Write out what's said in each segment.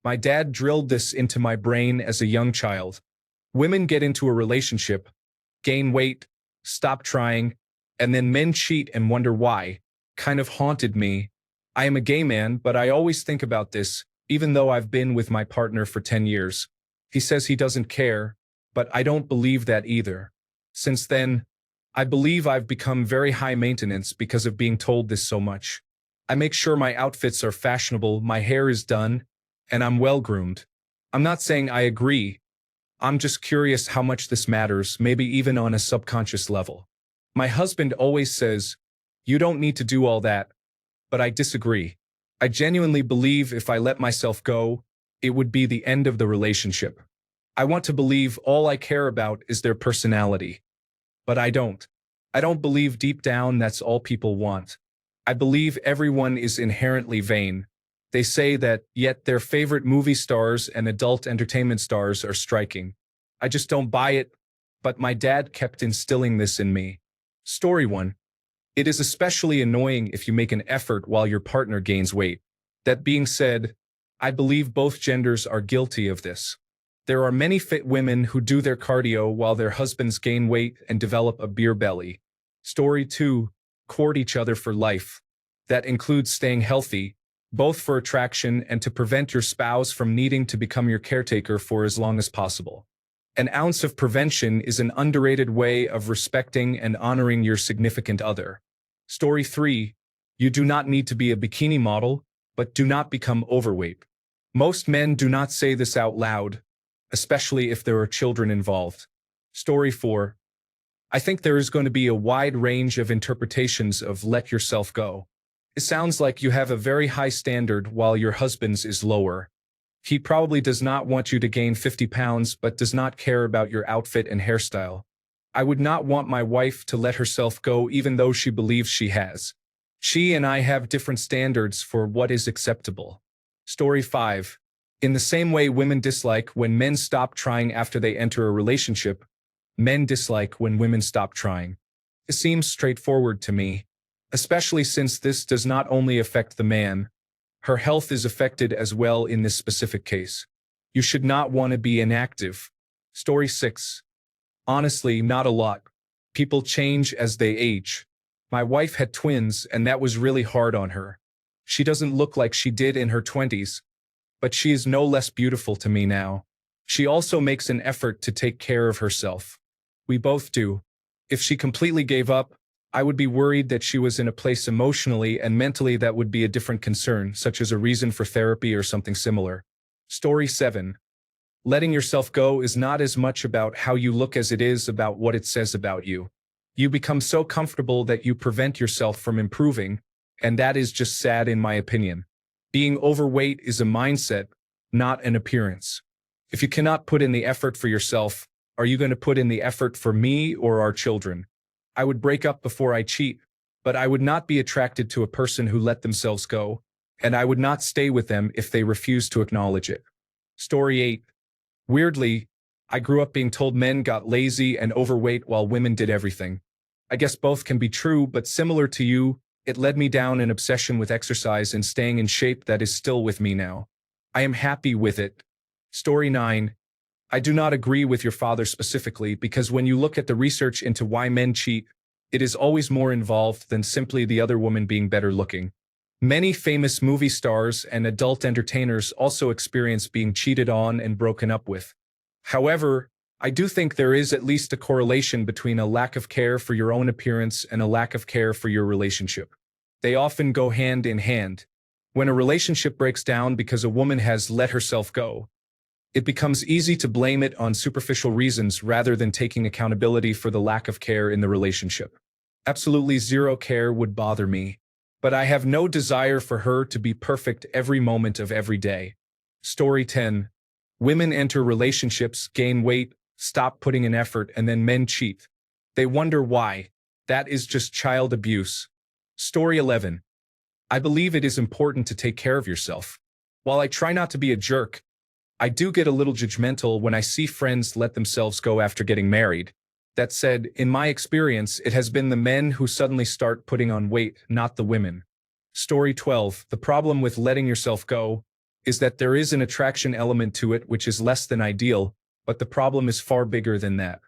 My dad drilled this into my brain as a young child. Women get into a relationship, gain weight, stop trying, and then men cheat and wonder why. Kind of haunted me. I am a gay man, but I always think about this, even though I've been with my partner for 10 years. He says he doesn't care, but I don't believe that either. Since then, I believe I've become very high maintenance because of being told this so much. I make sure my outfits are fashionable, my hair is done, and I'm well groomed. I'm not saying I agree. I'm just curious how much this matters, maybe even on a subconscious level. My husband always says, "You don't need to do all that," but I disagree. I genuinely believe if I let myself go, it would be the end of the relationship. I want to believe all I care about is their personality. But I don't. I don't believe deep down that's all people want. I believe everyone is inherently vain. They say that, yet their favorite movie stars and adult entertainment stars are striking. I just don't buy it, but my dad kept instilling this in me. Story 1. It is especially annoying if you make an effort while your partner gains weight. That being said, I believe both genders are guilty of this. There are many fit women who do their cardio while their husbands gain weight and develop a beer belly. Story 2. Court each other for life. That includes staying healthy, both for attraction and to prevent your spouse from needing to become your caretaker for as long as possible. An ounce of prevention is an underrated way of respecting and honoring your significant other. Story 3. You do not need to be a bikini model, but do not become overweight. Most men do not say this out loud, especially if there are children involved. Story 4. I think there is going to be a wide range of interpretations of let yourself go. It sounds like you have a very high standard while your husband's is lower. He probably does not want you to gain 50 pounds but does not care about your outfit and hairstyle. I would not want my wife to let herself go even though she believes she has. She and I have different standards for what is acceptable. Story 5. In the same way women dislike when men stop trying after they enter a relationship, men dislike when women stop trying. It seems straightforward to me, especially since this does not only affect the man. Her health is affected as well in this specific case. You should not want to be inactive. Story 6. Honestly, not a lot. People change as they age. My wife had twins, and that was really hard on her. She doesn't look like she did in her 20s, but she is no less beautiful to me now. She also makes an effort to take care of herself. We both do. If she completely gave up, I would be worried that she was in a place emotionally and mentally that would be a different concern, such as a reason for therapy or something similar. Story 7. Letting yourself go is not as much about how you look as it is about what it says about you. You become so comfortable that you prevent yourself from improving, and that is just sad in my opinion. Being overweight is a mindset, not an appearance. If you cannot put in the effort for yourself, are you going to put in the effort for me or our children? I would break up before I cheat, but I would not be attracted to a person who let themselves go, and I would not stay with them if they refuse to acknowledge it. Story 8. Weirdly, I grew up being told men got lazy and overweight while women did everything. I guess both can be true, but similar to you, it led me down an obsession with exercise and staying in shape that is still with me now. I am happy with it. Story 9. I do not agree with your father specifically because when you look at the research into why men cheat, it is always more involved than simply the other woman being better looking. Many famous movie stars and adult entertainers also experience being cheated on and broken up with. However, I do think there is at least a correlation between a lack of care for your own appearance and a lack of care for your relationship. They often go hand in hand. When a relationship breaks down because a woman has let herself go, it becomes easy to blame it on superficial reasons rather than taking accountability for the lack of care in the relationship. Absolutely zero care would bother me, but I have no desire for her to be perfect every moment of every day. Story 10. Women enter relationships, gain weight, stop putting in effort, and then men cheat. They wonder why. That is just child abuse. Story 11. I believe it is important to take care of yourself. While I try not to be a jerk, I do get a little judgmental when I see friends let themselves go after getting married. That said, in my experience, it has been the men who suddenly start putting on weight, not the women. Story 12. The problem with letting yourself go is that there is an attraction element to it which is less than ideal, but the problem is far bigger than that.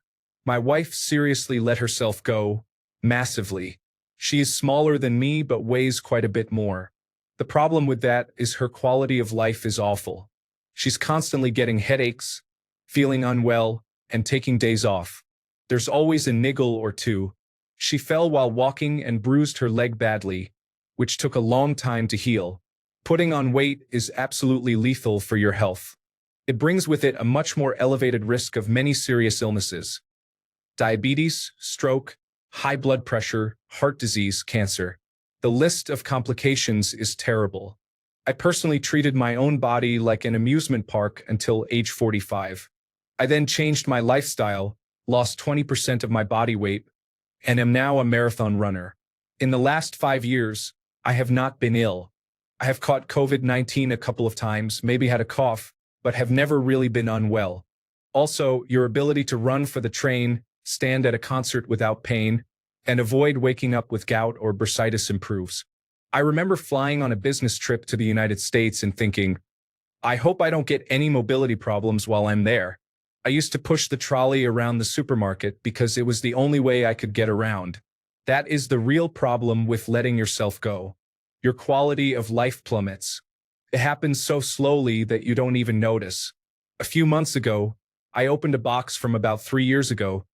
My wife seriously let herself go, massively. She is smaller than me but weighs quite a bit more. The problem with that is her quality of life is awful. She's constantly getting headaches, feeling unwell, and taking days off. There's always a niggle or two. She fell while walking and bruised her leg badly, which took a long time to heal. Putting on weight is absolutely lethal for your health. It brings with it a much more elevated risk of many serious illnesses: diabetes, stroke, high blood pressure, heart disease, cancer. The list of complications is terrible. I personally treated my own body like an amusement park until age 45. I then changed my lifestyle, lost 20% of my body weight, and am now a marathon runner. In the last 5 years, I have not been ill. I have caught COVID-19 a couple of times, maybe had a cough, but have never really been unwell. Also, your ability to run for the train, stand at a concert without pain, and avoid waking up with gout or bursitis improves. I remember flying on a business trip to the United States and thinking, I hope I don't get any mobility problems while I'm there. I used to push the trolley around the supermarket because it was the only way I could get around. That is the real problem with letting yourself go. Your quality of life plummets. It happens so slowly that you don't even notice. A few months ago, I opened a box from about 3 years ago,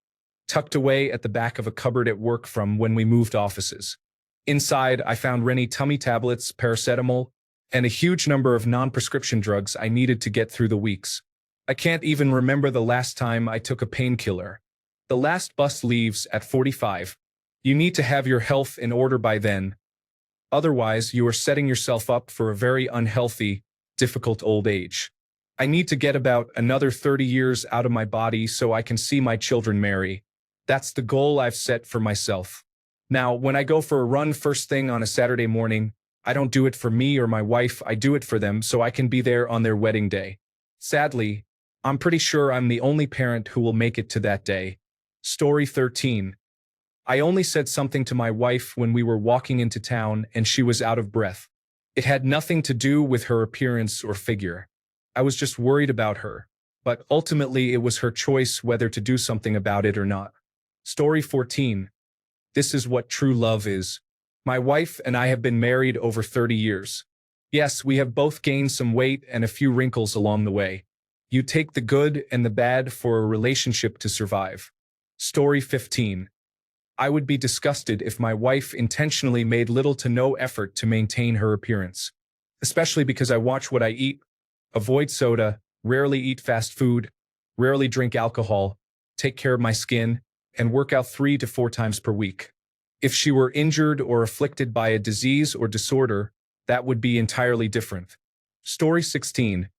tucked away at the back of a cupboard at work from when we moved offices. Inside, I found Rennie tummy tablets, paracetamol, and a huge number of non-prescription drugs I needed to get through the weeks. I can't even remember the last time I took a painkiller. The last bus leaves at 45. You need to have your health in order by then. Otherwise, you are setting yourself up for a very unhealthy, difficult old age. I need to get about another 30 years out of my body so I can see my children marry. That's the goal I've set for myself. Now, when I go for a run first thing on a Saturday morning, I don't do it for me or my wife, I do it for them so I can be there on their wedding day. Sadly, I'm pretty sure I'm the only parent who will make it to that day. Story 13. I only said something to my wife when we were walking into town and she was out of breath. It had nothing to do with her appearance or figure. I was just worried about her, but ultimately it was her choice whether to do something about it or not. Story 14. This is what true love is. My wife and I have been married over 30 years. Yes, we have both gained some weight and a few wrinkles along the way. You take the good and the bad for a relationship to survive. Story 15. I would be disgusted if my wife intentionally made little to no effort to maintain her appearance. Especially because I watch what I eat, avoid soda, rarely eat fast food, rarely drink alcohol, take care of my skin, and work out 3 to 4 times per week. If she were injured or afflicted by a disease or disorder, that would be entirely different. Story 16.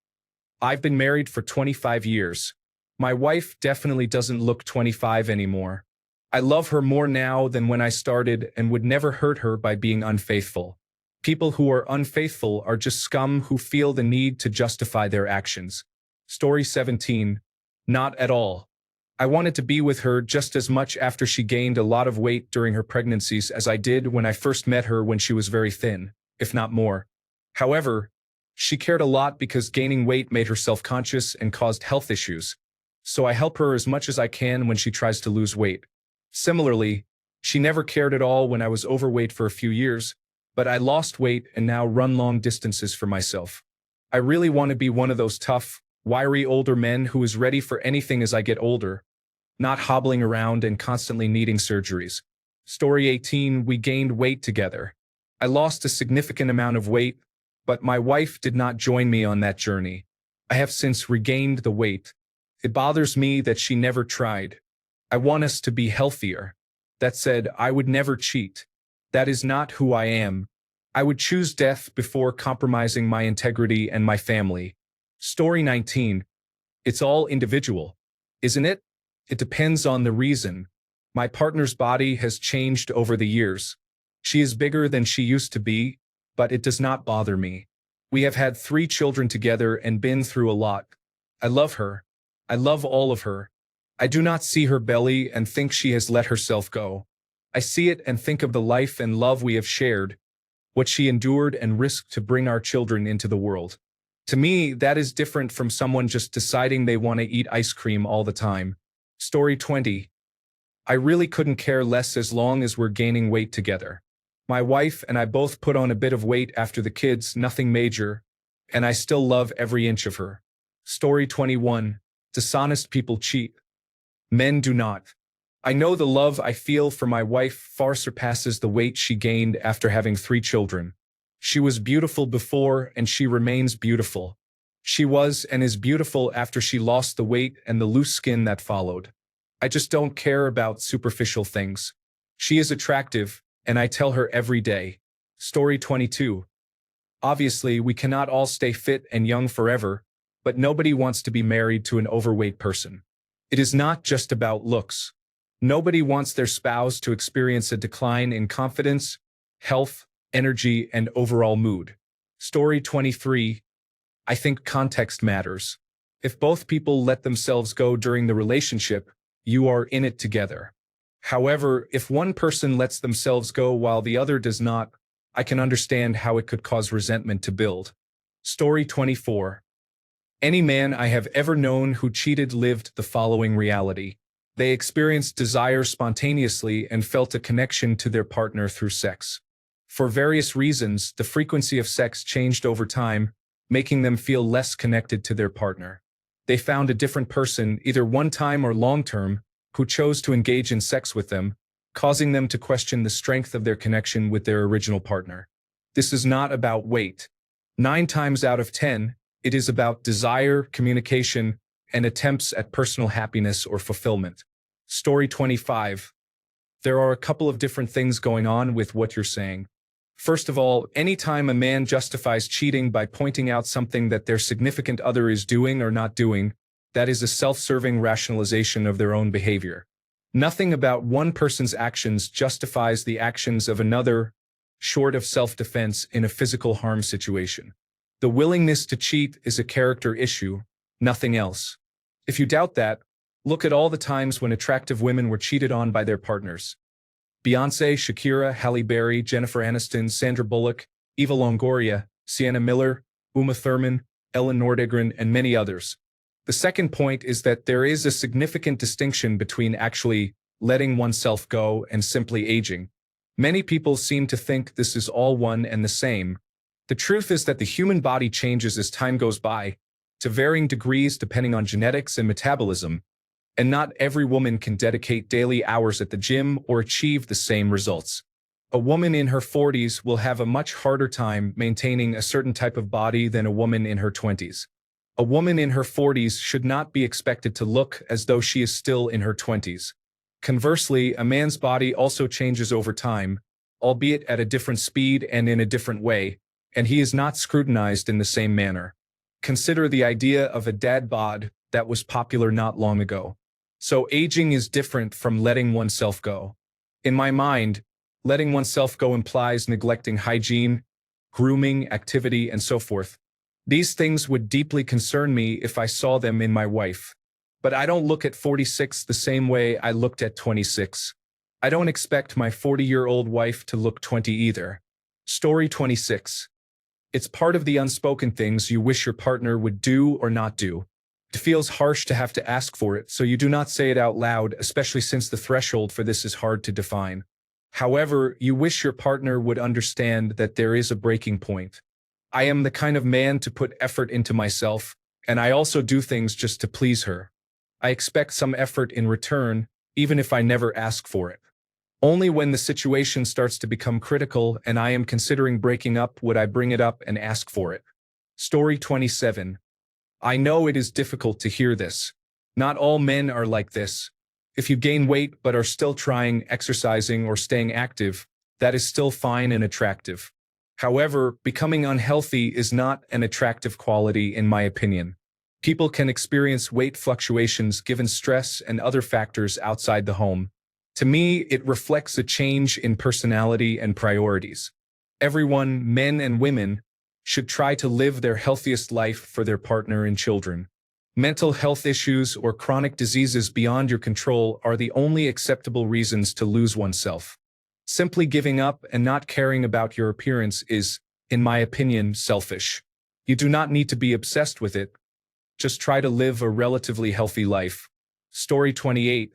I've been married for 25 years. My wife definitely doesn't look 25 anymore. I love her more now than when I started and would never hurt her by being unfaithful. People who are unfaithful are just scum who feel the need to justify their actions. Story 17. Not at all. I wanted to be with her just as much after she gained a lot of weight during her pregnancies as I did when I first met her when she was very thin, if not more. However, she cared a lot because gaining weight made her self-conscious and caused health issues. So I help her as much as I can when she tries to lose weight. Similarly, she never cared at all when I was overweight for a few years, but I lost weight and now run long distances for myself. I really want to be one of those tough, wiry older men who is ready for anything as I get older, not hobbling around and constantly needing surgeries. Story 18. We gained weight together. I lost a significant amount of weight, but my wife did not join me on that journey. I have since regained the weight. It bothers me that she never tried. I want us to be healthier. That said, I would never cheat. That is not who I am. I would choose death before compromising my integrity and my family. Story 19. It's all individual, isn't it? It depends on the reason. My partner's body has changed over the years. She is bigger than she used to be, but it does not bother me. We have had 3 children together and been through a lot. I love her. I love all of her. I do not see her belly and think she has let herself go. I see it and think of the life and love we have shared, what she endured and risked to bring our children into the world. To me, that is different from someone just deciding they want to eat ice cream all the time. Story 20. I really couldn't care less as long as we're gaining weight together. My wife and I both put on a bit of weight after the kids, nothing major, and I still love every inch of her. Story 21. Dishonest people cheat. Men do not. I know the love I feel for my wife far surpasses the weight she gained after having 3 children. She was beautiful before and she remains beautiful. She was and is beautiful after she lost the weight and the loose skin that followed. I just don't care about superficial things. She is attractive, and I tell her every day. Story 22. Obviously, we cannot all stay fit and young forever, but nobody wants to be married to an overweight person. It is not just about looks. Nobody wants their spouse to experience a decline in confidence, health, energy, and overall mood. Story 23. I think context matters. If both people let themselves go during the relationship, you are in it together. However, if one person lets themselves go while the other does not, I can understand how it could cause resentment to build. Story 24. Any man I have ever known who cheated lived the following reality. They experienced desire spontaneously and felt a connection to their partner through sex. For various reasons, the frequency of sex changed over time, making them feel less connected to their partner. They found a different person, either one-time or long-term, who chose to engage in sex with them, causing them to question the strength of their connection with their original partner. This is not about weight. 9 times out of 10, it is about desire, communication, and attempts at personal happiness or fulfillment. Story 25. There are a couple of different things going on with what you're saying. First of all, anytime a man justifies cheating by pointing out something that their significant other is doing or not doing, that is a self-serving rationalization of their own behavior. Nothing about one person's actions justifies the actions of another, short of self-defense in a physical harm situation. The willingness to cheat is a character issue, nothing else. If you doubt that, look at all the times when attractive women were cheated on by their partners. Beyoncé, Shakira, Halle Berry, Jennifer Aniston, Sandra Bullock, Eva Longoria, Sienna Miller, Uma Thurman, Ellen Nordegren, and many others. The second point is that there is a significant distinction between actually letting oneself go and simply aging. Many people seem to think this is all one and the same. The truth is that the human body changes as time goes by, to varying degrees depending on genetics and metabolism, and not every woman can dedicate daily hours at the gym or achieve the same results. A woman in her 40s will have a much harder time maintaining a certain type of body than a woman in her 20s. A woman in her 40s should not be expected to look as though she is still in her 20s. Conversely, a man's body also changes over time, albeit at a different speed and in a different way, and he is not scrutinized in the same manner. Consider the idea of a dad bod that was popular not long ago. So aging is different from letting oneself go. In my mind, letting oneself go implies neglecting hygiene, grooming, activity, and so forth. These things would deeply concern me if I saw them in my wife. But I don't look at 46 the same way I looked at 26. I don't expect my 40-year-old wife to look 20 either. Story 26. It's part of the unspoken things you wish your partner would do or not do. It feels harsh to have to ask for it, so you do not say it out loud, especially since the threshold for this is hard to define. However, you wish your partner would understand that there is a breaking point. I am the kind of man to put effort into myself, and I also do things just to please her. I expect some effort in return, even if I never ask for it. Only when the situation starts to become critical and I am considering breaking up would I bring it up and ask for it. Story 27. I know it is difficult to hear this. Not all men are like this. If you gain weight but are still trying, exercising, or staying active, that is still fine and attractive. However, becoming unhealthy is not an attractive quality in my opinion. People can experience weight fluctuations given stress and other factors outside the home. To me, it reflects a change in personality and priorities. Everyone, men and women, should try to live their healthiest life for their partner and children. Mental health issues or chronic diseases beyond your control are the only acceptable reasons to lose oneself. Simply giving up and not caring about your appearance is, in my opinion, selfish. You do not need to be obsessed with it. Just try to live a relatively healthy life. Story 28.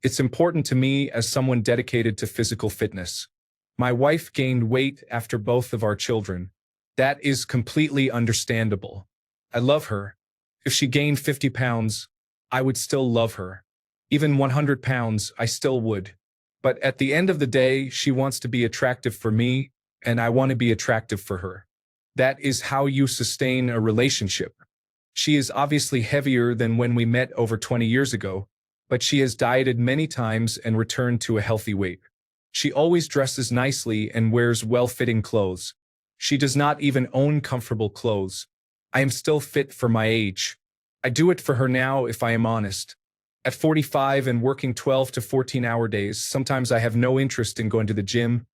It's important to me as someone dedicated to physical fitness. My wife gained weight after both of our children. That is completely understandable. I love her. If she gained 50 pounds, I would still love her. Even 100 pounds, I still would. But at the end of the day, she wants to be attractive for me, and I want to be attractive for her. That is how you sustain a relationship. She is obviously heavier than when we met over 20 years ago, but she has dieted many times and returned to a healthy weight. She always dresses nicely and wears well-fitting clothes. She does not even own comfortable clothes. I am still fit for my age. I do it for her now, if I am honest. At 45 and working 12 to 14-hour days, sometimes I have no interest in going to the gym,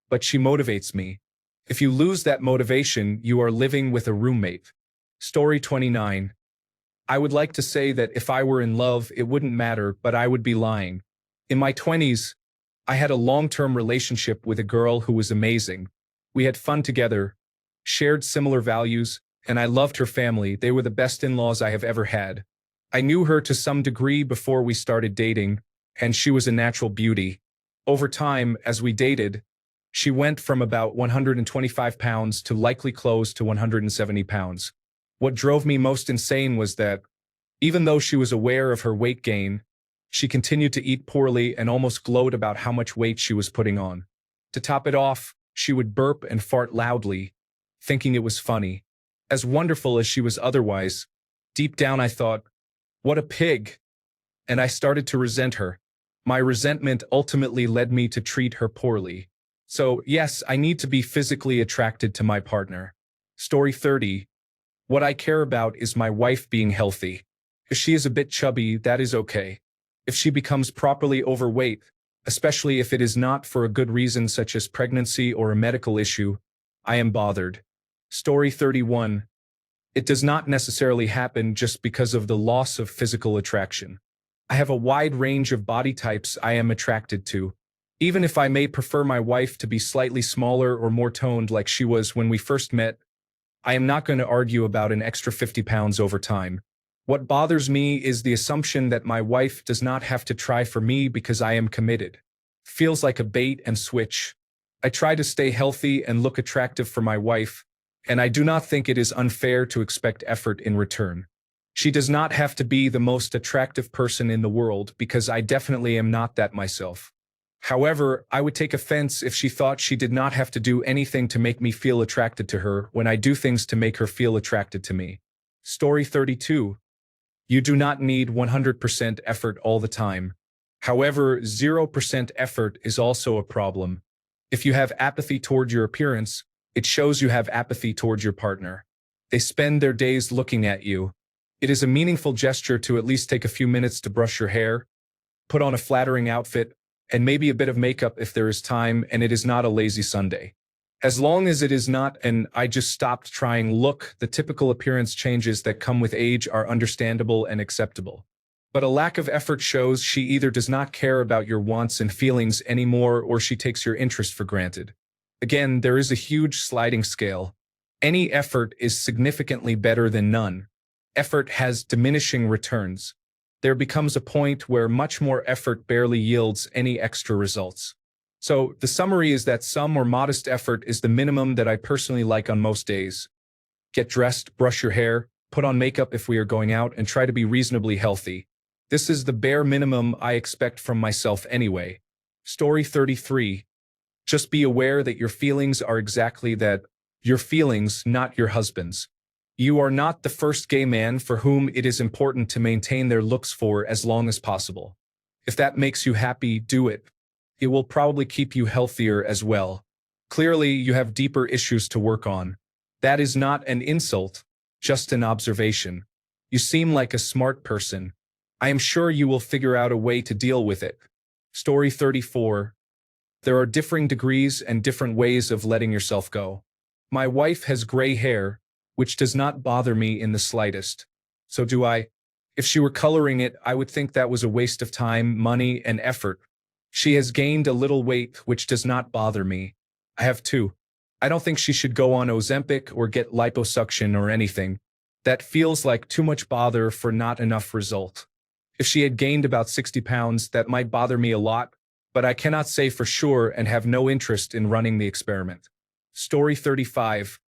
but she motivates me. If you lose that motivation, you are living with a roommate. Story 29. I would like to say that if I were in love, it wouldn't matter, but I would be lying. In my 20s, I had a long-term relationship with a girl who was amazing. We had fun together, shared similar values, and I loved her family. They were the best in-laws I have ever had. I knew her to some degree before we started dating, and she was a natural beauty. Over time, as we dated, she went from about 125 pounds to likely close to 170 pounds. What drove me most insane was that, even though she was aware of her weight gain, she continued to eat poorly and almost glowed about how much weight she was putting on. To top it off, she would burp and fart loudly, thinking it was funny. As wonderful as she was otherwise, deep down I thought, what a pig! And I started to resent her. My resentment ultimately led me to treat her poorly. So, yes, I need to be physically attracted to my partner. Story 30. What I care about is my wife being healthy. If she is a bit chubby, that is okay. If she becomes properly overweight, especially if it is not for a good reason such as pregnancy or a medical issue, I am bothered. Story 31. It does not necessarily happen just because of the loss of physical attraction. I have a wide range of body types I am attracted to. Even if I may prefer my wife to be slightly smaller or more toned like she was when we first met, I am not going to argue about an extra 50 pounds over time. What bothers me is the assumption that my wife does not have to try for me because I am committed. Feels like a bait and switch. I try to stay healthy and look attractive for my wife, and I do not think it is unfair to expect effort in return. She does not have to be the most attractive person in the world because I definitely am not that myself. However, I would take offense if she thought she did not have to do anything to make me feel attracted to her when I do things to make her feel attracted to me. Story 32. You do not need 100% effort all the time. However, 0% effort is also a problem. If you have apathy toward your appearance, it shows you have apathy towards your partner. They spend their days looking at you. It is a meaningful gesture to at least take a few minutes to brush your hair, put on a flattering outfit, and maybe a bit of makeup if there is time and it is not a lazy Sunday. As long as it is not an "I just stopped trying" look, the typical appearance changes that come with age are understandable and acceptable. But a lack of effort shows she either does not care about your wants and feelings anymore or she takes your interest for granted. Again, there is a huge sliding scale. Any effort is significantly better than none. Effort has diminishing returns. There becomes a point where much more effort barely yields any extra results. So, the summary is that some or modest effort is the minimum that I personally like on most days. Get dressed, brush your hair, put on makeup if we are going out, and try to be reasonably healthy. This is the bare minimum I expect from myself anyway. Story 33. Just be aware that your feelings are exactly that, your feelings, not your husband's. You are not the first gay man for whom it is important to maintain their looks for as long as possible. If that makes you happy, do it. It will probably keep you healthier as well. Clearly, you have deeper issues to work on. That is not an insult, just an observation. You seem like a smart person. I am sure you will figure out a way to deal with it. Story 34. There are differing degrees and different ways of letting yourself go. My wife has gray hair, which does not bother me in the slightest. So do I. If she were coloring it, I would think that was a waste of time, money, and effort. She has gained a little weight, which does not bother me. I have too. I don't think she should go on Ozempic or get liposuction or anything. That feels like too much bother for not enough result. If she had gained about 60 pounds, that might bother me a lot, but I cannot say for sure and have no interest in running the experiment. Story 35.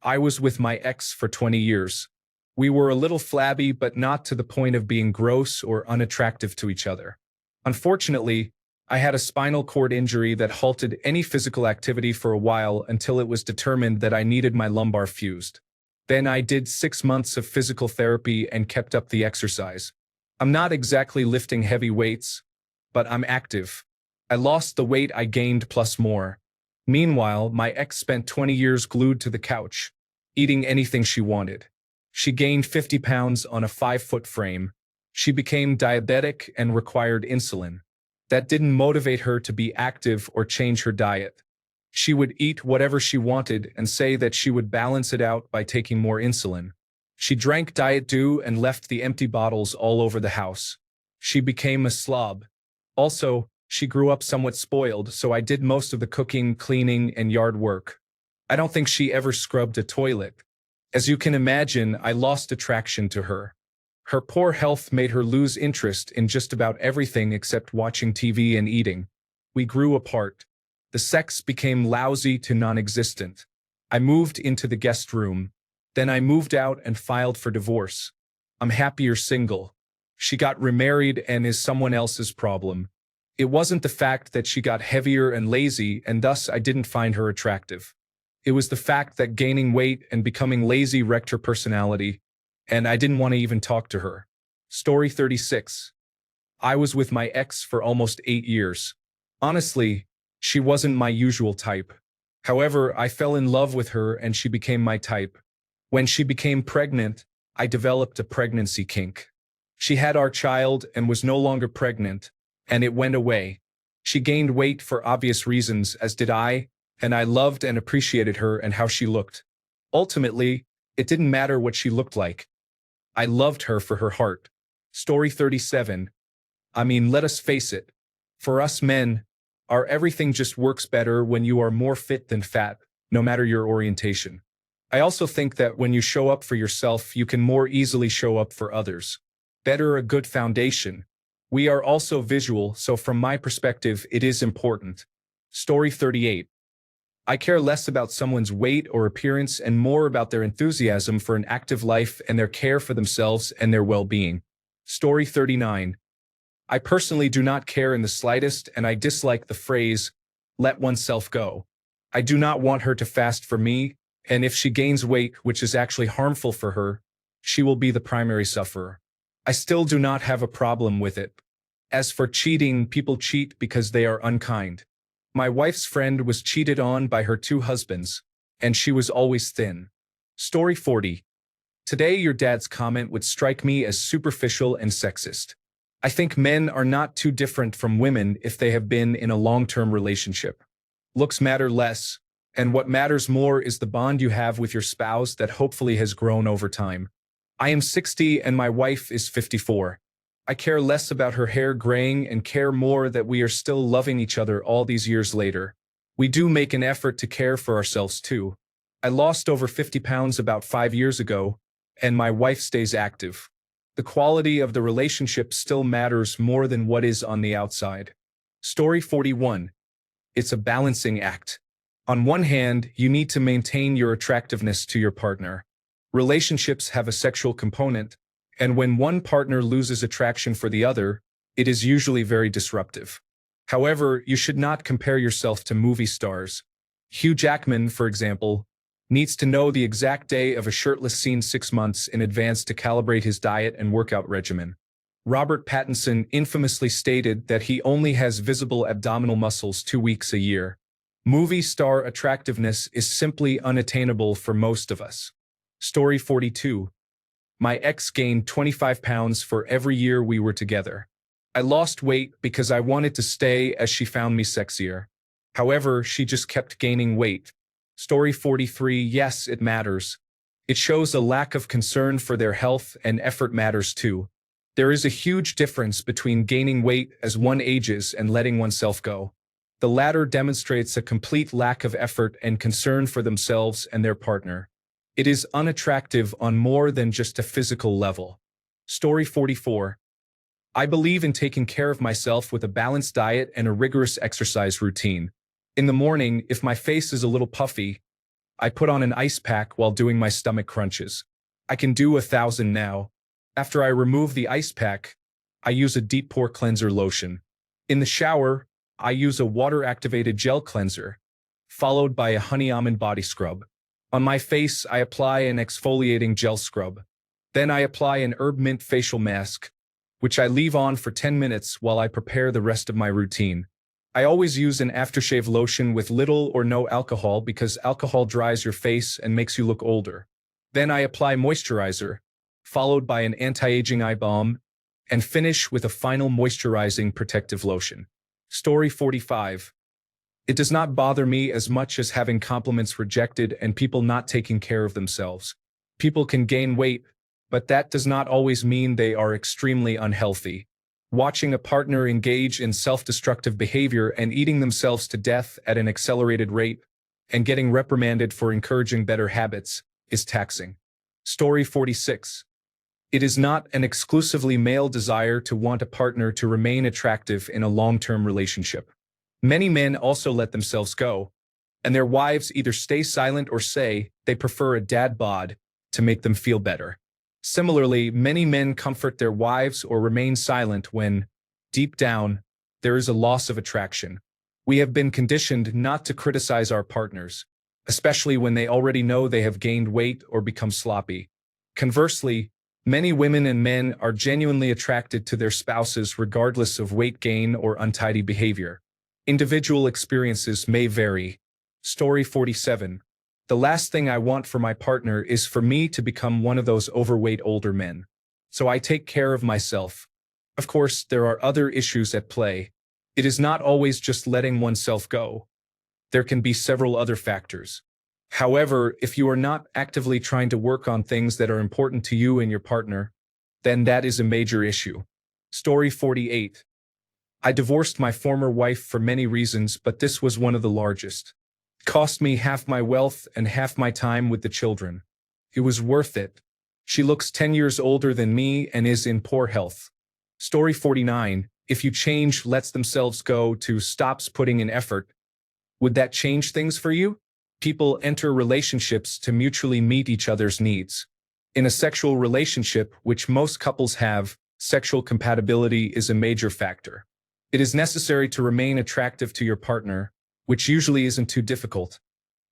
I was with my ex for 20 years. We were a little flabby, but not to the point of being gross or unattractive to each other. Unfortunately, I had a spinal cord injury that halted any physical activity for a while until it was determined that I needed my lumbar fused. Then I did 6 months of physical therapy and kept up the exercise. I'm not exactly lifting heavy weights, but I'm active. I lost the weight I gained plus more. Meanwhile, my ex spent 20 years glued to the couch, eating anything she wanted. She gained 50 pounds on a 5-foot frame. She became diabetic and required insulin. That didn't motivate her to be active or change her diet. She would eat whatever she wanted and say that she would balance it out by taking more insulin. She drank Diet Dew and left the empty bottles all over the house. She became a slob. Also, she grew up somewhat spoiled, so I did most of the cooking, cleaning, and yard work. I don't think she ever scrubbed a toilet. As you can imagine, I lost attraction to her. Her poor health made her lose interest in just about everything except watching TV and eating. We grew apart. The sex became lousy to non-existent. I moved into the guest room. Then I moved out and filed for divorce. I'm happier single. She got remarried and is someone else's problem. It wasn't the fact that she got heavier and lazy and thus I didn't find her attractive. It was the fact that gaining weight and becoming lazy wrecked her personality, and I didn't want to even talk to her. Story 36. I was with my ex for almost 8 years. Honestly, she wasn't my usual type. However, I fell in love with her and she became my type. When she became pregnant, I developed a pregnancy kink. She had our child and was no longer pregnant, and it went away. She gained weight for obvious reasons, as did I, and I loved and appreciated her and how she looked. Ultimately, it didn't matter what she looked like. I loved her for her heart. Story 37. I mean, let us face it. For us men, our everything just works better when you are more fit than fat, no matter your orientation. I also think that when you show up for yourself, you can more easily show up for others. Better a good foundation. We are also visual, so from my perspective, it is important. Story 38. I care less about someone's weight or appearance and more about their enthusiasm for an active life and their care for themselves and their well-being. Story 39. I personally do not care in the slightest, and I dislike the phrase, let oneself go. I do not want her to fast for me, and if she gains weight, which is actually harmful for her, she will be the primary sufferer. I still do not have a problem with it. As for cheating, people cheat because they are unkind. My wife's friend was cheated on by her 2 husbands, and she was always thin. Story 40. Today, your dad's comment would strike me as superficial and sexist. I think men are not too different from women if they have been in a long-term relationship. Looks matter less, and what matters more is the bond you have with your spouse that hopefully has grown over time. I am 60 and my wife is 54. I care less about her hair graying and care more that we are still loving each other all these years later. We do make an effort to care for ourselves too. I lost over 50 pounds about 5 years ago, and my wife stays active. The quality of the relationship still matters more than what is on the outside. Story 41. It's a balancing act. On one hand, you need to maintain your attractiveness to your partner. Relationships have a sexual component, and when one partner loses attraction for the other, it is usually very disruptive. However, you should not compare yourself to movie stars. Hugh Jackman, for example, needs to know the exact day of a shirtless scene 6 months in advance to calibrate his diet and workout regimen. Robert Pattinson infamously stated that he only has visible abdominal muscles 2 weeks a year. Movie star attractiveness is simply unattainable for most of us. Story 42. My ex gained 25 pounds for every year we were together. I lost weight because I wanted to stay as she found me sexier. However, she just kept gaining weight. Story 43. Yes, it matters. It shows a lack of concern for their health, and effort matters too. There is a huge difference between gaining weight as one ages and letting oneself go. The latter demonstrates a complete lack of effort and concern for themselves and their partner. It is unattractive on more than just a physical level. Story 44. I believe in taking care of myself with a balanced diet and a rigorous exercise routine. In the morning, if my face is a little puffy, I put on an ice pack while doing my stomach crunches. I can do 1,000 now. After I remove the ice pack, I use a deep pore cleanser lotion. In the shower, I use a water-activated gel cleanser, followed by a honey almond body scrub. On my face, I apply an exfoliating gel scrub. Then I apply an herb mint facial mask, which I leave on for 10 minutes while I prepare the rest of my routine. I always use an aftershave lotion with little or no alcohol because alcohol dries your face and makes you look older. Then I apply moisturizer, followed by an anti-aging eye balm, and finish with a final moisturizing protective lotion. Story 45. It does not bother me as much as having compliments rejected and people not taking care of themselves. People can gain weight, but that does not always mean they are extremely unhealthy. Watching a partner engage in self-destructive behavior and eating themselves to death at an accelerated rate and getting reprimanded for encouraging better habits is taxing. Story 46. It is not an exclusively male desire to want a partner to remain attractive in a long-term relationship. Many men also let themselves go, and their wives either stay silent or say they prefer a dad bod to make them feel better. Similarly, many men comfort their wives or remain silent when, deep down, there is a loss of attraction. We have been conditioned not to criticize our partners, especially when they already know they have gained weight or become sloppy. Conversely, many women and men are genuinely attracted to their spouses regardless of weight gain or untidy behavior. Individual experiences may vary. Story 47. The last thing I want for my partner is for me to become one of those overweight older men. So I take care of myself. Of course, there are other issues at play. It is not always just letting oneself go. There can be several other factors. However, if you are not actively trying to work on things that are important to you and your partner, then that is a major issue. Story 48. I divorced my former wife for many reasons, but this was one of the largest. It cost me half my wealth and half my time with the children. It was worth it. She looks 10 years older than me and is in poor health. Story 49. If you change lets themselves go to stops putting in effort, would that change things for you? People enter relationships to mutually meet each other's needs. In a sexual relationship, which most couples have, sexual compatibility is a major factor. It is necessary to remain attractive to your partner, which usually isn't too difficult.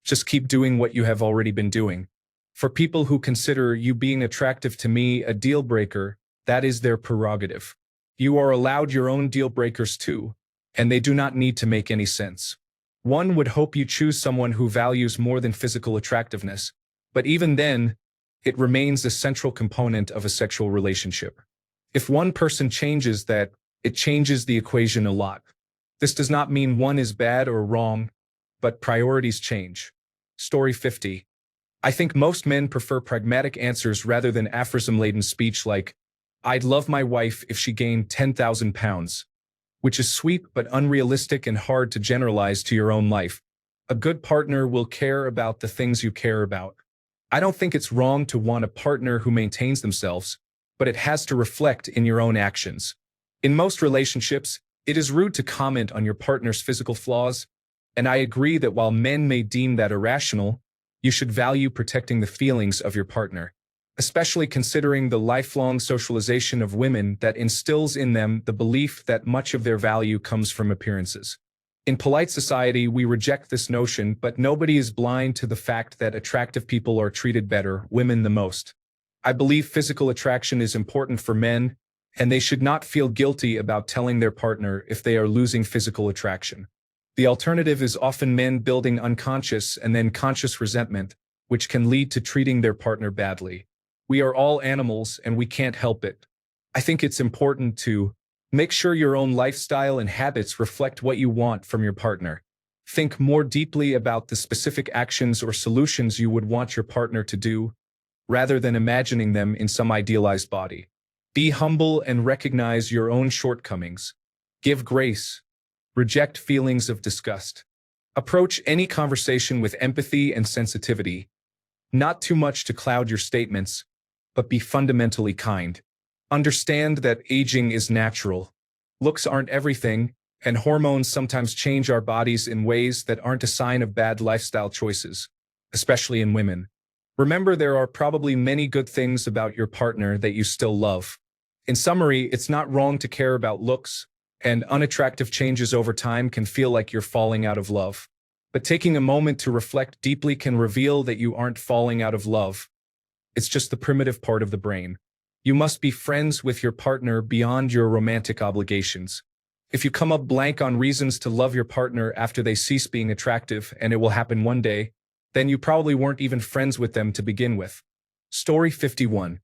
Just keep doing what you have already been doing. For people who consider you being attractive to me a deal breaker, that is their prerogative. You are allowed your own deal breakers too, and they do not need to make any sense. One would hope you choose someone who values more than physical attractiveness, but even then, it remains a central component of a sexual relationship. If one person changes that, it changes the equation a lot. This does not mean one is bad or wrong, but priorities change. Story 50. I think most men prefer pragmatic answers rather than aphorism-laden speech like, I'd love my wife if she gained 10,000 pounds, which is sweet but unrealistic and hard to generalize to your own life. A good partner will care about the things you care about. I don't think it's wrong to want a partner who maintains themselves, but it has to reflect in your own actions. In most relationships, it is rude to comment on your partner's physical flaws, and I agree that while men may deem that irrational, you should value protecting the feelings of your partner, especially considering the lifelong socialization of women that instills in them the belief that much of their value comes from appearances. In polite society, we reject this notion, but nobody is blind to the fact that attractive people are treated better, women the most. I believe physical attraction is important for men, and they should not feel guilty about telling their partner if they are losing physical attraction. The alternative is often men building unconscious and then conscious resentment, which can lead to treating their partner badly. We are all animals and we can't help it. I think it's important to make sure your own lifestyle and habits reflect what you want from your partner. Think more deeply about the specific actions or solutions you would want your partner to do, rather than imagining them in some idealized body. Be humble and recognize your own shortcomings. Give grace. Reject feelings of disgust. Approach any conversation with empathy and sensitivity. Not too much to cloud your statements, but be fundamentally kind. Understand that aging is natural. Looks aren't everything, and hormones sometimes change our bodies in ways that aren't a sign of bad lifestyle choices, especially in women. Remember, there are probably many good things about your partner that you still love. In summary, it's not wrong to care about looks, and unattractive changes over time can feel like you're falling out of love. But taking a moment to reflect deeply can reveal that you aren't falling out of love. It's just the primitive part of the brain. You must be friends with your partner beyond your romantic obligations. If you come up blank on reasons to love your partner after they cease being attractive, and it will happen one day, then you probably weren't even friends with them to begin with. Story 51.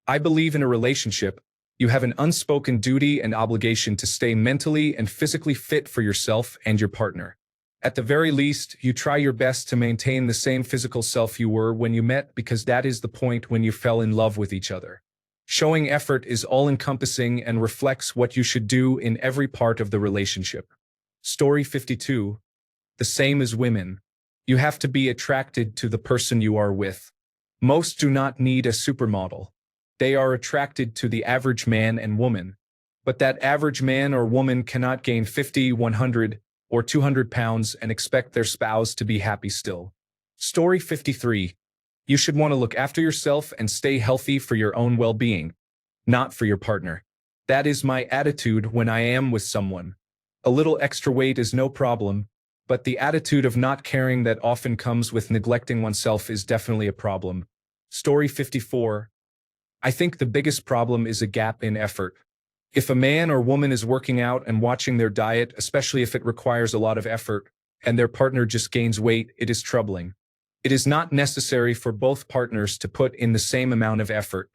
I believe in a relationship, you have an unspoken duty and obligation to stay mentally and physically fit for yourself and your partner. At the very least, you try your best to maintain the same physical self you were when you met, because that is the point when you fell in love with each other. Showing effort is all-encompassing and reflects what you should do in every part of the relationship. Story 52. The same as women. You have to be attracted to the person you are with. Most do not need a supermodel. They are attracted to the average man and woman. But that average man or woman cannot gain 50, 100, or 200 pounds and expect their spouse to be happy still. Story 53. You should want to look after yourself and stay healthy for your own well-being, not for your partner. That is my attitude when I am with someone. A little extra weight is no problem, but the attitude of not caring that often comes with neglecting oneself is definitely a problem. Story 54. I think the biggest problem is a gap in effort. If a man or woman is working out and watching their diet, especially if it requires a lot of effort, and their partner just gains weight, it is troubling. It is not necessary for both partners to put in the same amount of effort.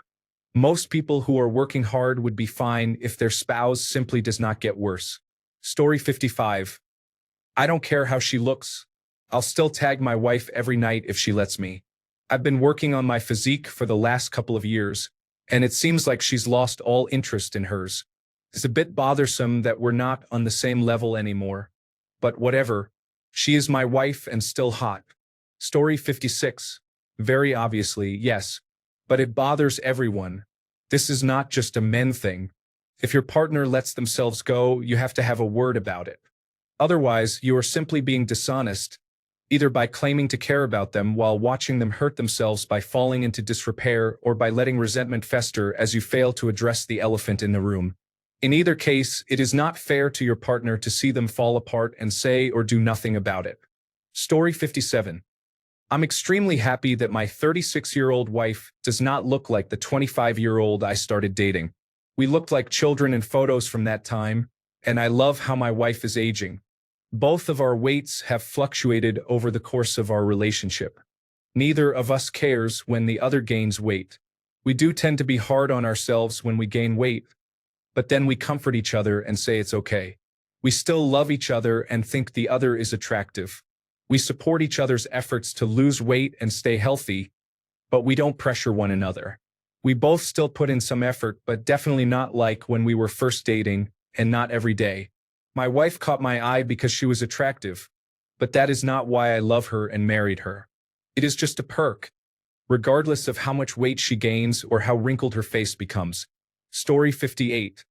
Most people who are working hard would be fine if their spouse simply does not get worse. Story 55. I don't care how she looks. I'll still tag my wife every night if she lets me. I've been working on my physique for the last couple of years, and it seems like she's lost all interest in hers. It's a bit bothersome that we're not on the same level anymore. But whatever. She is my wife and still hot. Story 56. Very obviously, yes. But it bothers everyone. This is not just a men thing. If your partner lets themselves go, you have to have a word about it. Otherwise, you are simply being dishonest, either by claiming to care about them while watching them hurt themselves by falling into disrepair, or by letting resentment fester as you fail to address the elephant in the room. In either case, it is not fair to your partner to see them fall apart and say or do nothing about it. Story 57. I'm extremely happy that my 36-year-old wife does not look like the 25-year-old I started dating. We looked like children in photos from that time, and I love how my wife is aging. Both of our weights have fluctuated over the course of our relationship. Neither of us cares when the other gains weight. We do tend to be hard on ourselves when we gain weight, but then we comfort each other and say it's okay. We still love each other and think the other is attractive. We support each other's efforts to lose weight and stay healthy, but we don't pressure one another. We both still put in some effort, but definitely not like when we were first dating, and not every day. My wife caught my eye because she was attractive, but that is not why I love her and married her. It is just a perk, regardless of how much weight she gains or how wrinkled her face becomes. Story 58.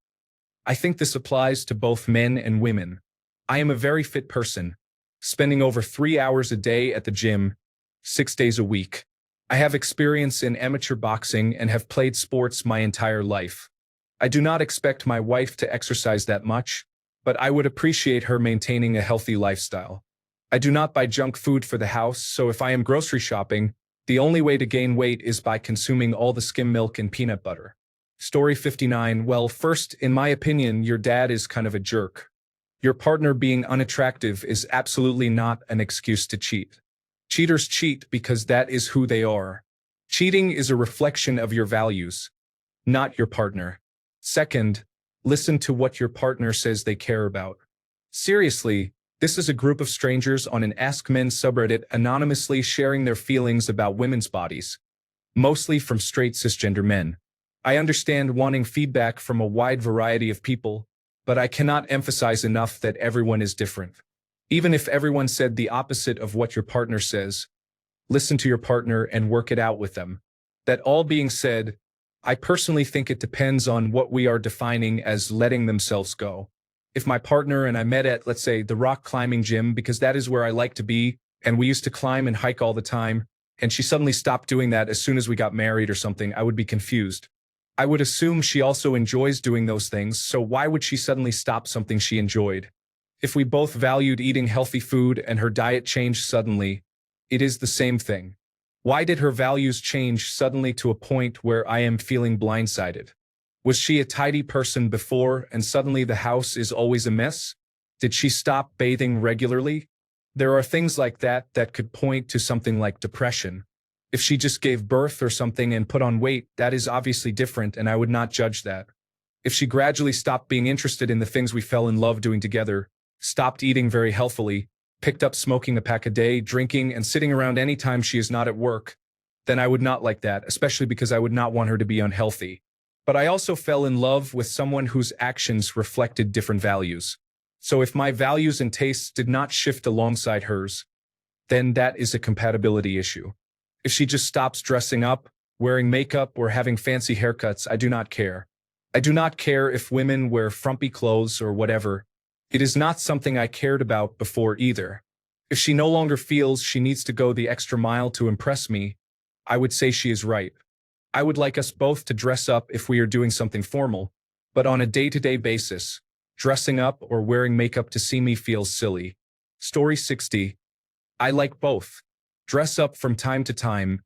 I think this applies to both men and women. I am a very fit person, spending over 3 hours a day at the gym, 6 days a week. I have experience in amateur boxing and have played sports my entire life. I do not expect my wife to exercise that much, but I would appreciate her maintaining a healthy lifestyle. I do not buy junk food for the house, so if I am grocery shopping, the only way to gain weight is by consuming all the skim milk and peanut butter. Story 59. Well, first, in my opinion, your dad is kind of a jerk. Your partner being unattractive is absolutely not an excuse to cheat. Cheaters cheat because that is who they are. Cheating is a reflection of your values, not your partner. Second, listen to what your partner says they care about. Seriously, this is a group of strangers on an Ask Men subreddit anonymously sharing their feelings about women's bodies, mostly from straight cisgender men. I understand wanting feedback from a wide variety of people, but I cannot emphasize enough that everyone is different. Even if everyone said the opposite of what your partner says, listen to your partner and work it out with them. That all being said, I personally think it depends on what we are defining as letting themselves go. If my partner and I met at, let's say, the rock climbing gym because that is where I like to be, and we used to climb and hike all the time, and she suddenly stopped doing that as soon as we got married or something, I would be confused. I would assume she also enjoys doing those things, so why would she suddenly stop something she enjoyed? If we both valued eating healthy food and her diet changed suddenly, it is the same thing. Why did her values change suddenly to a point where I am feeling blindsided? Was she a tidy person before and suddenly the house is always a mess? Did she stop bathing regularly? There are things like that that could point to something like depression. If she just gave birth or something and put on weight, that is obviously different and I would not judge that. If she gradually stopped being interested in the things we fell in love doing together, stopped eating very healthily, picked up smoking a pack a day, drinking, and sitting around any time she is not at work, then I would not like that, especially because I would not want her to be unhealthy. But I also fell in love with someone whose actions reflected different values. So if my values and tastes did not shift alongside hers, then that is a compatibility issue. If she just stops dressing up, wearing makeup, or having fancy haircuts, I do not care. I do not care if women wear frumpy clothes or whatever. It is not something I cared about before either. If she no longer feels she needs to go the extra mile to impress me, I would say she is right. I would like us both to dress up if we are doing something formal, but on a day-to-day basis, dressing up or wearing makeup to see me feels silly. Story 60. I like both. Dress up from time to time.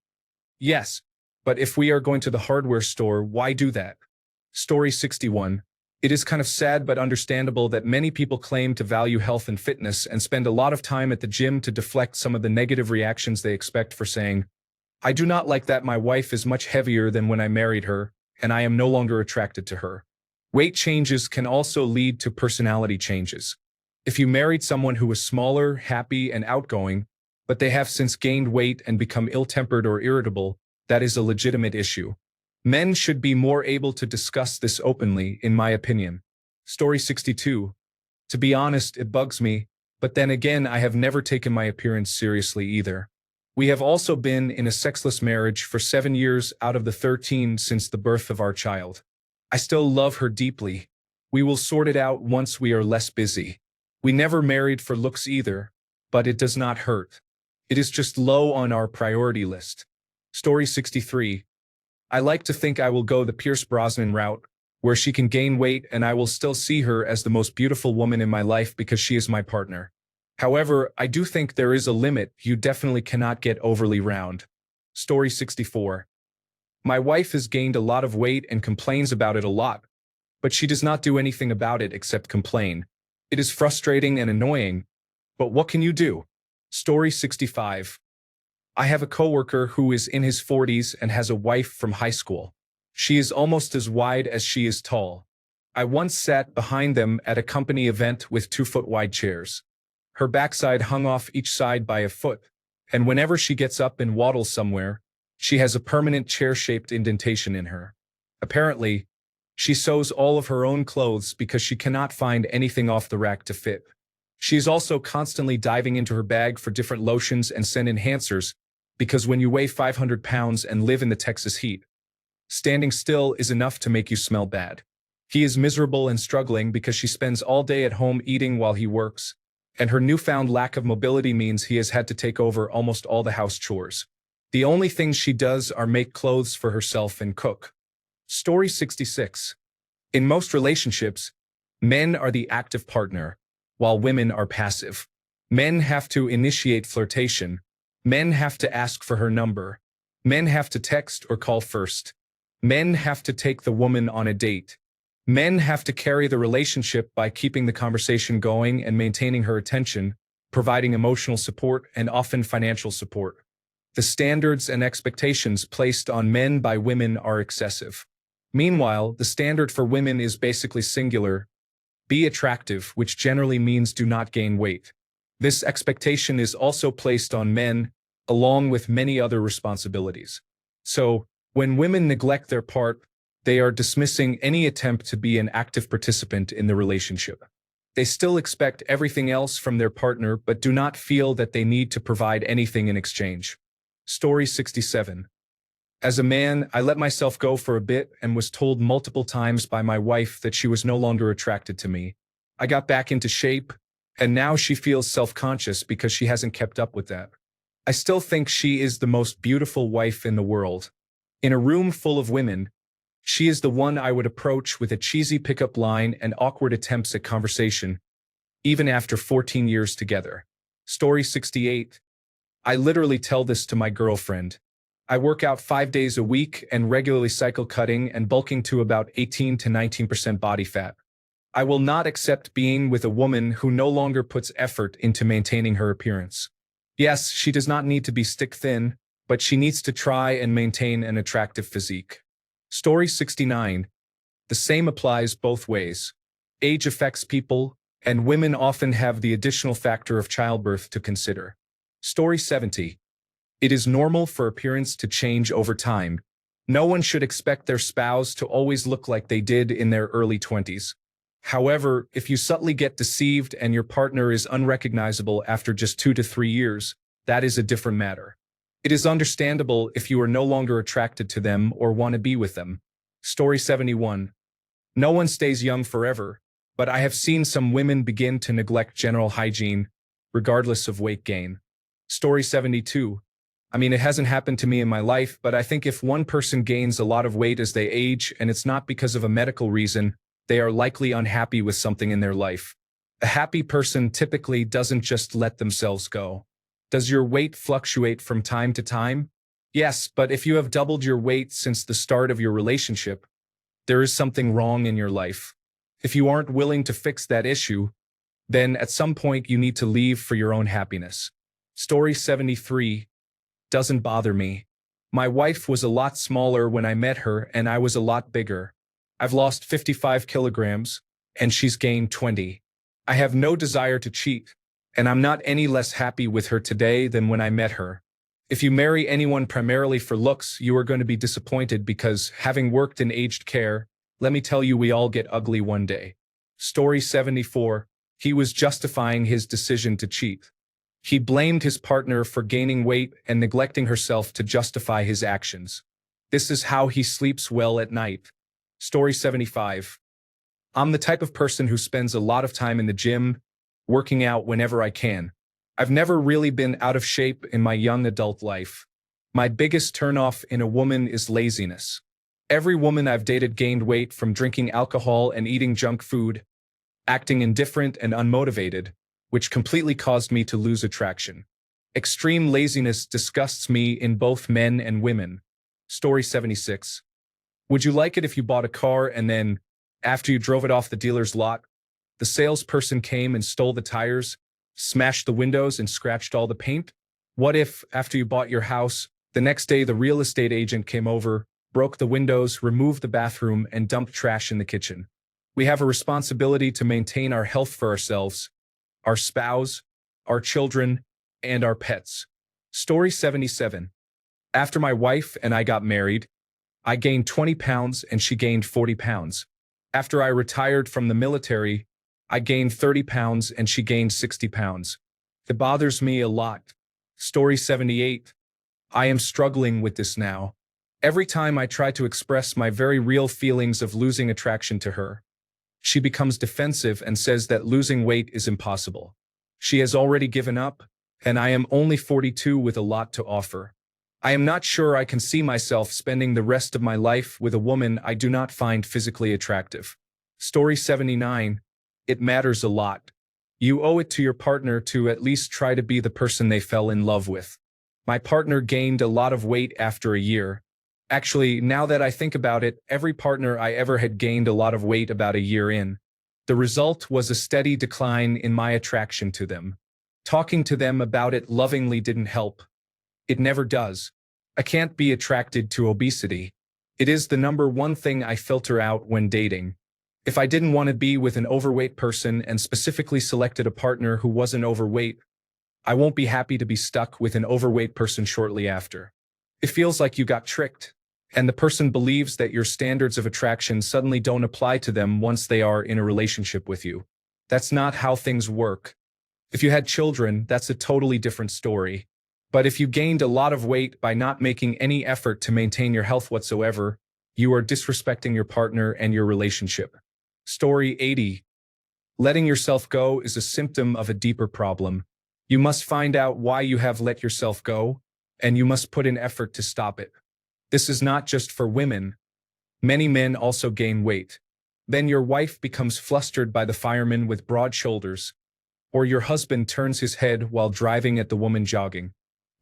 Yes, but if we are going to the hardware store, why do that? Story 61. It is kind of sad but understandable that many people claim to value health and fitness and spend a lot of time at the gym to deflect some of the negative reactions they expect for saying, I do not like that my wife is much heavier than when I married her, and I am no longer attracted to her. Weight changes can also lead to personality changes. If you married someone who was smaller, happy, and outgoing, but they have since gained weight and become ill-tempered or irritable, that is a legitimate issue. Men should be more able to discuss this openly, in my opinion. Story 62. To be honest, it bugs me, but then again, I have never taken my appearance seriously either. We have also been in a sexless marriage for 7 years out of the 13 since the birth of our child. I still love her deeply. We will sort it out once we are less busy. We never married for looks either, but it does not hurt. It is just low on our priority list. Story 63. I like to think I will go the Pierce Brosnan route, where she can gain weight and I will still see her as the most beautiful woman in my life because she is my partner. However, I do think there is a limit. You definitely cannot get overly round. Story 64. My wife has gained a lot of weight and complains about it a lot, but she does not do anything about it except complain. It is frustrating and annoying, but what can you do? Story 65. I have a coworker who is in his 40s and has a wife from high school. She is almost as wide as she is tall. I once sat behind them at a company event with 2-foot-wide chairs. Her backside hung off each side by a foot, and whenever she gets up and waddles somewhere, she has a permanent chair-shaped indentation in her. Apparently, she sews all of her own clothes because she cannot find anything off the rack to fit. She is also constantly diving into her bag for different lotions and scent enhancers because when you weigh 500 pounds and live in the Texas heat, standing still is enough to make you smell bad. He is miserable and struggling because she spends all day at home eating while he works, and her newfound lack of mobility means he has had to take over almost all the house chores. The only things she does are make clothes for herself and cook. Story 66. In most relationships, men are the active partner, while women are passive. Men have to initiate flirtation. Men have to ask for her number. Men have to text or call first. Men have to take the woman on a date. Men have to carry the relationship by keeping the conversation going and maintaining her attention, providing emotional support and often financial support. The standards and expectations placed on men by women are excessive. Meanwhile, the standard for women is basically singular: be attractive, which generally means do not gain weight. This expectation is also placed on men, along with many other responsibilities. So, when women neglect their part, They are dismissing any attempt to be an active participant in the relationship. They still expect everything else from their partner but do not feel that they need to provide anything in exchange. Story 67. As a man, I let myself go for a bit and was told multiple times by my wife that she was no longer attracted to me. I got back into shape, and now she feels self-conscious because she hasn't kept up with that. I still think she is the most beautiful wife in the world. In a room full of women, she is the one I would approach with a cheesy pickup line and awkward attempts at conversation, even after 14 years together. Story 68. I literally tell this to my girlfriend. I work out 5 days a week and regularly cycle cutting and bulking to about 18 to 19% body fat. I will not accept being with a woman who no longer puts effort into maintaining her appearance. Yes, she does not need to be stick thin, but she needs to try and maintain an attractive physique. Story 69. The same applies both ways. Age affects people, and women often have the additional factor of childbirth to consider. Story 70. It is normal for appearance to change over time. No one should expect their spouse to always look like they did in their early 20s. However, if you subtly get deceived and your partner is unrecognizable after just 2 to 3 years, that is a different matter. It is understandable if you are no longer attracted to them or want to be with them. Story 71. No one stays young forever, but I have seen some women begin to neglect general hygiene, regardless of weight gain. Story 72. I mean, it hasn't happened to me in my life, but I think if one person gains a lot of weight as they age and it's not because of a medical reason, they are likely unhappy with something in their life. A happy person typically doesn't just let themselves go. Does your weight fluctuate from time to time? Yes, but if you have doubled your weight since the start of your relationship, there is something wrong in your life. If you aren't willing to fix that issue, then at some point you need to leave for your own happiness. Story 73. Doesn't bother me. My wife was a lot smaller when I met her and I was a lot bigger. I've lost 55 kilograms, and she's gained 20. I have no desire to cheat, and I'm not any less happy with her today than when I met her. If you marry anyone primarily for looks, you are going to be disappointed because, having worked in aged care, let me tell you we all get ugly one day. Story 74. He was justifying his decision to cheat. He blamed his partner for gaining weight and neglecting herself to justify his actions. This is how he sleeps well at night. Story 75. I'm the type of person who spends a lot of time in the gym, working out whenever I can. I've never really been out of shape in my young adult life. My biggest turnoff in a woman is laziness. Every woman I've dated gained weight from drinking alcohol and eating junk food, acting indifferent and unmotivated, which completely caused me to lose attraction. Extreme laziness disgusts me in both men and women. Story 76. Would you like it if you bought a car and then, after you drove it off the dealer's lot, the salesperson came and stole the tires, smashed the windows, and scratched all the paint? What if, after you bought your house, the next day the real estate agent came over, broke the windows, removed the bathroom, and dumped trash in the kitchen? We have a responsibility to maintain our health for ourselves, our spouse, our children, and our pets. Story 77. After my wife and I got married, I gained 20 pounds and she gained 40 pounds. After I retired from the military, I gained 30 pounds and she gained 60 pounds. It bothers me a lot. Story 78. I am struggling with this now. Every time I try to express my very real feelings of losing attraction to her, she becomes defensive and says that losing weight is impossible. She has already given up, and I am only 42 with a lot to offer. I am not sure I can see myself spending the rest of my life with a woman I do not find physically attractive. Story 79. It matters a lot. You owe it to your partner to at least try to be the person they fell in love with. My partner gained a lot of weight after a year. Actually, now that I think about it, every partner I ever had gained a lot of weight about a year in. The result was a steady decline in my attraction to them. Talking to them about it lovingly didn't help. It never does. I can't be attracted to obesity. It is the number one thing I filter out when dating. If I didn't want to be with an overweight person and specifically selected a partner who wasn't overweight, I won't be happy to be stuck with an overweight person shortly after. It feels like you got tricked. And the person believes that your standards of attraction suddenly don't apply to them once they are in a relationship with you. That's not how things work. If you had children, that's a totally different story. But if you gained a lot of weight by not making any effort to maintain your health whatsoever, you are disrespecting your partner and your relationship. Story 80. Letting yourself go is a symptom of a deeper problem. You must find out why you have let yourself go, and you must put in effort to stop it. This is not just for women. Many men also gain weight. Then your wife becomes flustered by the fireman with broad shoulders, or your husband turns his head while driving at the woman jogging.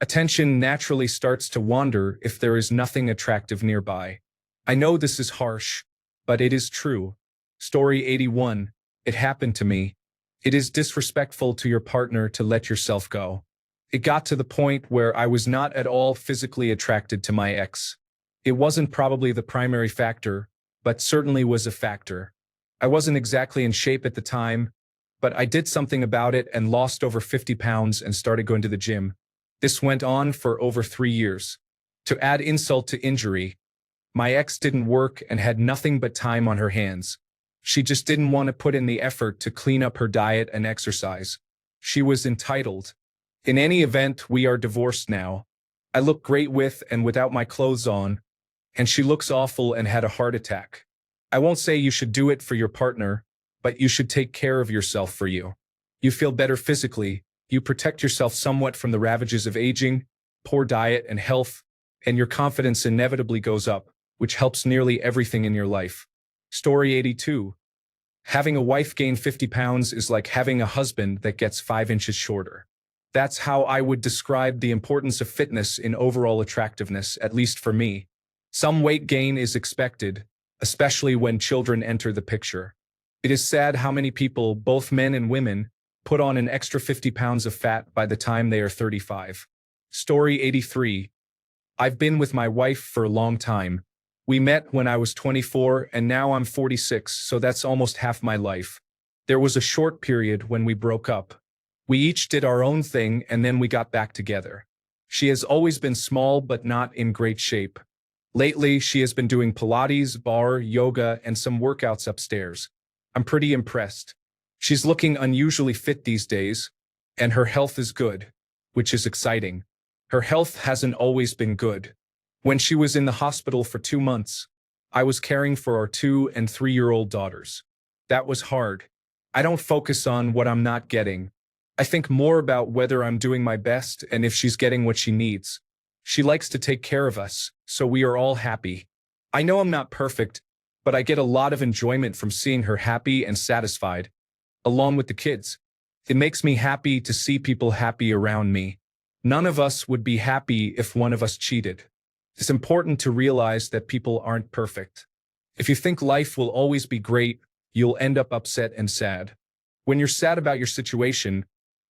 Attention naturally starts to wander if there is nothing attractive nearby. I know this is harsh, but it is true. Story 81. It happened to me. It is disrespectful to your partner to let yourself go. It got to the point where I was not at all physically attracted to my ex. It wasn't probably the primary factor, but certainly was a factor. I wasn't exactly in shape at the time, but I did something about it and lost over 50 pounds and started going to the gym. This went on for over 3 years. To add insult to injury, my ex didn't work and had nothing but time on her hands. She just didn't want to put in the effort to clean up her diet and exercise. She was entitled. In any event, we are divorced now. I look great with and without my clothes on, and she looks awful and had a heart attack. I won't say you should do it for your partner, but you should take care of yourself for you. You feel better physically, you protect yourself somewhat from the ravages of aging, poor diet and health, and your confidence inevitably goes up, which helps nearly everything in your life. Story 82. Having a wife gain 50 pounds is like having a husband that gets 5 inches shorter. That's how I would describe the importance of fitness in overall attractiveness, at least for me. Some weight gain is expected, especially when children enter the picture. It is sad how many people, both men and women, put on an extra 50 pounds of fat by the time they are 35. Story 83. I've been with my wife for a long time. We met when I was 24 and now I'm 46, so that's almost half my life. There was a short period when we broke up. We each did our own thing and then we got back together. She has always been small but not in great shape. Lately, she has been doing Pilates, bar, yoga, and some workouts upstairs. I'm pretty impressed. She's looking unusually fit these days, and her health is good, which is exciting. Her health hasn't always been good. When she was in the hospital for 2 months, I was caring for our 2- and 3-year-old daughters. That was hard. I don't focus on what I'm not getting. I think more about whether I'm doing my best and if she's getting what she needs. She likes to take care of us, so we are all happy. I know I'm not perfect, but I get a lot of enjoyment from seeing her happy and satisfied, along with the kids. It makes me happy to see people happy around me. None of us would be happy if one of us cheated. It's important to realize that people aren't perfect. If you think life will always be great, you'll end up upset and sad. When you're sad about your situation,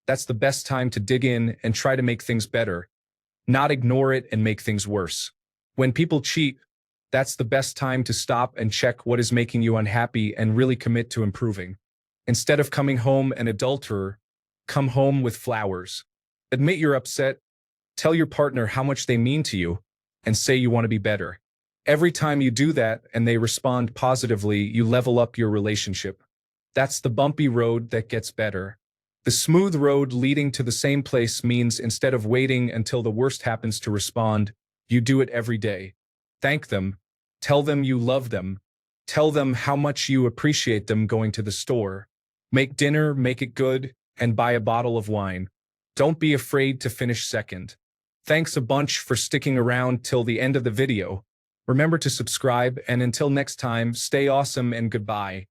that's the best time to dig in and try to make things better, not ignore it and make things worse. When people cheat, that's the best time to stop and check what is making you unhappy and really commit to improving. Instead of coming home an adulterer, come home with flowers. Admit you're upset, tell your partner how much they mean to you, and say you want to be better. Every time you do that and they respond positively, you level up your relationship. That's the bumpy road that gets better. The smooth road leading to the same place means instead of waiting until the worst happens to respond, you do it every day. Thank them. Tell them you love them. Tell them how much you appreciate them going to the store. Make dinner, make it good, and buy a bottle of wine. Don't be afraid to finish second. Thanks a bunch for sticking around till the end of the video. Remember to subscribe, and until next time, stay awesome and goodbye.